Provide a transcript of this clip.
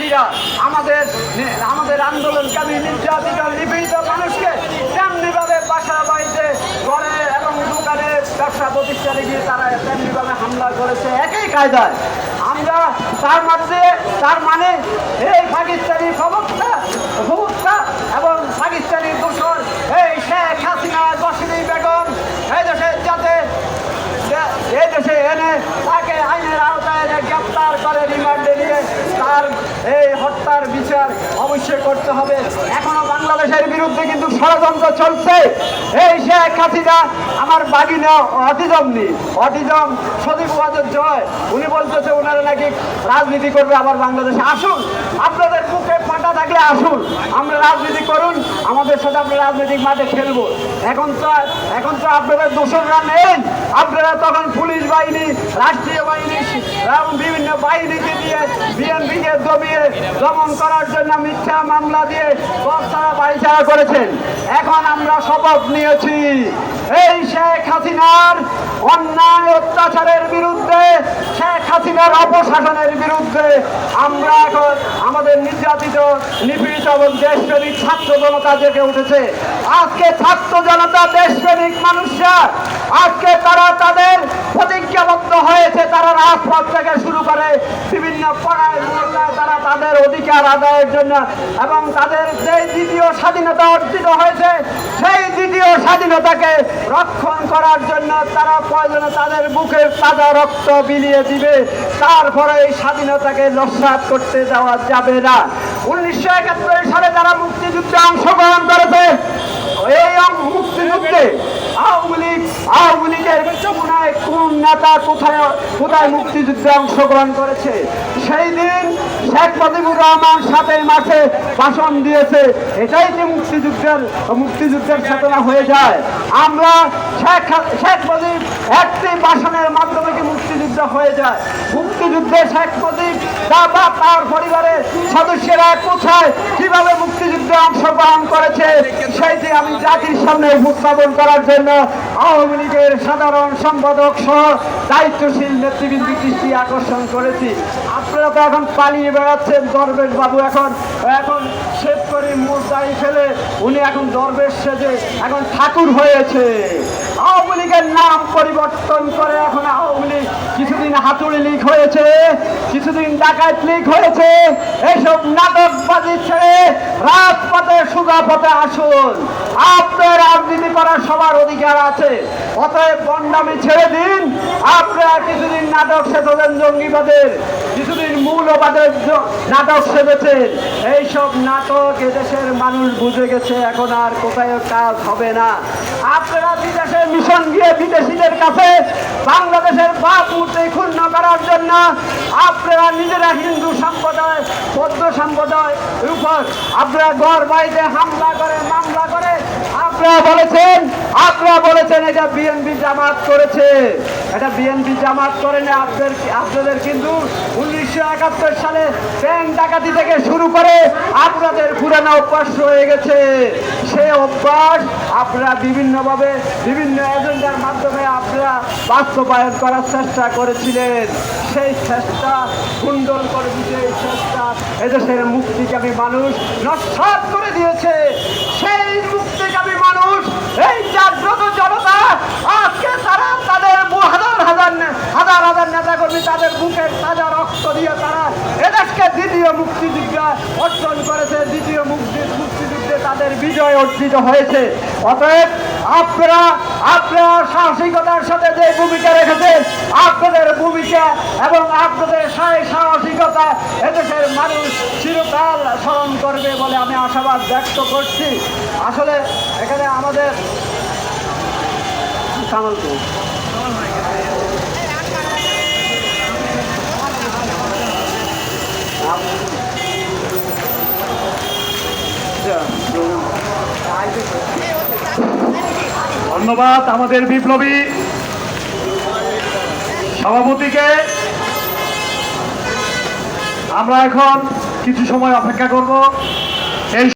বিরোধীরা আমাদের আমাদের আন্দোলনকারী নির্যাতিত নিপীড়িত মানুষকে তেমনিভাবে বাসা বাড়িতে ঘরে এবং দোকানে ব্যবসা প্রতিষ্ঠানে গিয়ে তারা তেমনিভাবে হামলা করেছে একই কায়দায়। আমরা তার মানে এই পাকিস্তানি প্রবক্তা এবং পাকিস্তানি দূষণ এই শেখ হাসিনা দর্শনী বেগম এই দেশে এনে তাকে আইনের আওতায় এনে গ্রেপ্তার করে রিমান্ডে নিয়ে তার এই হত্যার বিচার অবশ্যই করতে হবে। এখনো বাংলাদেশের বিরুদ্ধে কিন্তু ষড়যন্ত্র চলছে। এই শেখ হাসিনা আমার বাগিনা অটিজম সজীব ওয়াজেদ জয় উনি বলতেছে ওনারা নাকি রাজনীতি করবে আবার বাংলাদেশে। আসুন, আপনাদের মুখে পাটা থাকলে আসুন, আমরা রাজনীতি করুন, আমাদের সাথে আমরা রাজনৈতিক মাঠে খেলবো। এখন তো আপনাদের দোষররা নেই, আপনারা তখন পুলিশ বাহিনী, রাষ্ট্রীয় বাহিনী এবং বিভিন্ন বাহিনীকে দিয়ে বিএনপিকে দমন করার জন্য মিথ্যা মামলা দিয়ে বস্তারা বাড়িছাড়া করেছেন। এখন আমরা শপথ নিয়েছি এই শেখ হাসিনার অন্যায় অত্যাচারের বিরুদ্ধে, শেখ হাসিনার অপশাসনের বিরুদ্ধে আমরা এখন আমাদের নির্যাতিত নিপীড়িত এবং দেশপ্রেমিক ছাত্র জনতা জেগে উঠেছে। আজকে ছাত্র জনতা দেশপ্রেমিক মানুষরা আজকে তারা তাদের প্রতিজ্ঞাবদ্ধ হয়েছে। তারা রাজপথ থেকে শুরু করে বিভিন্ন পাড়ায় মহল্লায় তারা তাদের অধিকার আদায়ের জন্য এবং তাদের যে দ্বিতীয় স্বাধীনতা অর্জিত হয়েছে সেই দ্বিতীয় স্বাধীনতাকে রক্ষণ করার জন্য তারা প্রয়োজনে তাদের বুকের তাজা রক্ত বিলিয়ে দিবে। তারপরে এই স্বাধীনতাকে নস্যাৎ করতে দেওয়া যাবে না। 1971 সালে যারা মুক্তিযুদ্ধে অংশগ্রহণ করেছে, এই মুক্তিযুদ্ধে আওয়ামী লীগের কোন নেতা কোথায় মুক্তিযুদ্ধে অংশগ্রহণ করেছে? সেই দিন শেখ মুজিবুর রহমান 7 মাসে ভাষণ দিয়েছে। এটাই কি মুক্তিযুদ্ধের চেতনা হয়ে যায়? আমরা শেখ মুজিব একটি ভাষণের মাধ্যমে কি মুক্তিযুদ্ধ হয়ে যায়? মুক্তিযুদ্ধে শেখ মুজিব বা তার পরিবারের সদস্যরা কোথায় কিভাবে মুক্তিযুদ্ধে অংশগ্রহণ করেছে সেইটি আমি জাতির সামনে উপস্থাপন করার জন্য আওয়ামী লীগের সাধারণ সম্পাদক সহ দায়িত্বশীল নেতৃবৃন্দের দৃষ্টি আকর্ষণ করেছি। আপনারা তো এখন পালিয়ে বেড়াচ্ছেন। দরবেশ বাবু এখন শেষ করে মুখ দাঁড়িয়ে ফেলে উনি এখন দরবেশ সেজে এখন ঠাকুর হয়েছে। আওয়ামী লীগের নাম পরিবর্তন করে এখন আওয়ামী লীগ কিছুদিন হাতুড়ি লীগ হয়েছে, কিছুদিন ডাকাত লীগ হয়েছে। এইসব নাটকবাজি ছেড়ে রাজপথে সোজা পথে আসুন। আপনার রাজনীতি করার সবার অধিকার আছে, অতএব বন্ডামি ছেড়ে দিন। আপনারা কিছুদিন নাটক সেজেছেন জঙ্গিবাদের, কিছুদিন মৌলবাদের নাটক সেজেছেন। এইসব নাটক এদেশের মানুষ বুঝে গেছে, এখন আর কোথায় কাজ হবে না। আপনারা বিদেশে মিশন গিয়ে বিদেশিদের কাছে বাংলাদেশের ভাবমূর্তি ক্ষুণ্ণ করার জন্য আপনারা নিজেরা হিন্দু সম্প্রদায়, বৌদ্ধ সম্প্রদায় উপর আপনারা ঘর বাড়িতে হামলা করে মামলা করে আপনারা বলেছেন এটা বিএনপি জামাত করেছে। এটা বিএনপি জামাত করে না। আপনাদের কিন্তু 1971 সালে ব্যাংক ডাকাতি থেকে শুরু করে আপনাদের পুরানো অভ্যাস রয়ে গেছে। সেই অভ্যাস আপনারা বিভিন্নভাবে বিভিন্ন এজেন্ডার মাধ্যমে আপনারা বাস্তবায়ন করার চেষ্টা করেছিলেন। সেই চেষ্টা কুণ্ডল করে দিতে এই চেষ্টা এদেশের মুক্তিকামী মানুষ নস্যাৎ করে দিয়েছে। সেই মুক্তিকামী মানুষ, এই জাগ্রত জনতা আজকে তারা তাদের হাজার নেতাকর্মী তাদের বুকের তাজা রক্ত দিয়ে তারা এদেশকে দ্বিতীয় মুক্তিযুদ্ধ অর্জন করেছে। দ্বিতীয় মুক্তিযুদ্ধে তাদের বিজয় অর্জিত হয়েছে। অতএব আপনারা সাহসিকতার সাথে যে ভূমিকা রেখেছেন, আপনাদের ভূমিকা এবং আপনাদের সাহসিকতা এদেশের মানুষ চিরকাল স্মরণ করবে বলে আমি আশাবাদ ব্যক্ত করছি। আসলে এখানে আমাদের ধন্যবাদ আমাদের বিপ্লবী সভাপতিকে। আমরা এখন কিছু সময় অপেক্ষা করব।